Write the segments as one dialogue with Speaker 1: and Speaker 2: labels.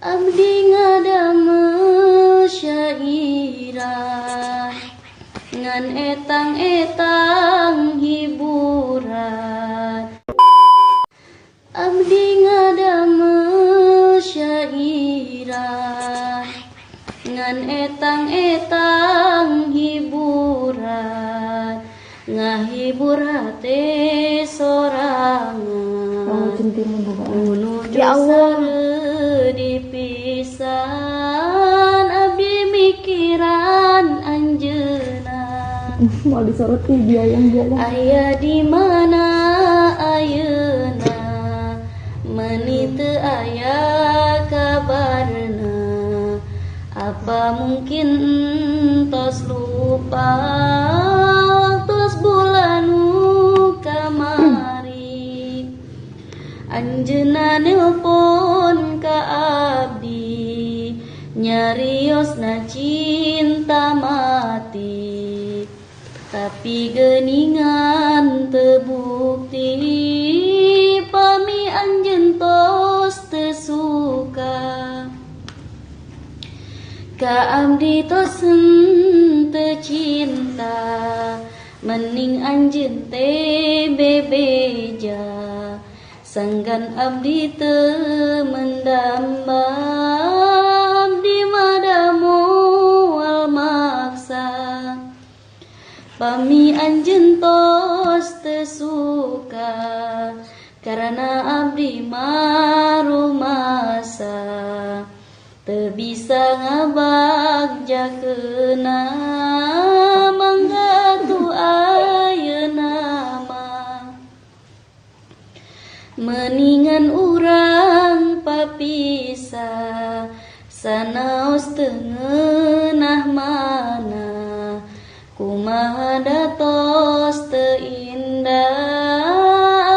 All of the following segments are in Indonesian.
Speaker 1: Abdi ngadamel syairah ngan etang-etang hiburan. Abdi ngadamel syairah ngan etang-etang hiburan, ngahibur hate sorangan. Menuju sare dipisan, abdi mikiran anjeunna.
Speaker 2: Mau disoroti dia yang jalan.
Speaker 1: Aya di mana ayeuna, meuni teu aya kabarna. Apa mungkin tos lupa tos bulan kamari. Anjeunna nelpon ka abdi, nyariosna cinta mati. Tapi geuningan teu bukti, pami anjeun tos teu suka. Ka abdi tos henteu cinta, mending anjeun teh bebeja. Sanggan abdi teu mendamba, abdi mada moal maksa. Pami anjeun tos teu suka, karena abdi marumasa. Teu bisa ngabagjakeuna, mangga tu ayeuna mah. Meningan urang papisah, sanaos teu ngeunah mana. Kumaha datos teu indah,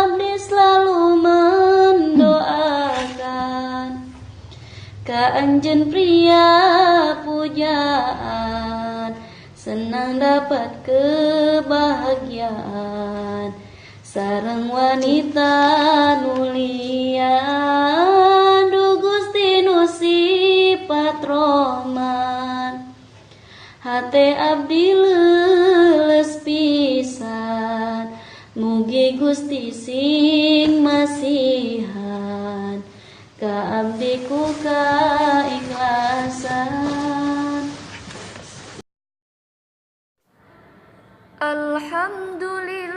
Speaker 1: abdi selalu mendoakan. Ka anjeun pria pujaan, senang dapat kebahagiaan. Sareng wanita nulia, duh Gusti nu sipat rohman. Hate abdi leuleus pisan, mugi Gusti sing masihan. Ka abdi ku kaikhlasan.
Speaker 3: Alhamdulillah.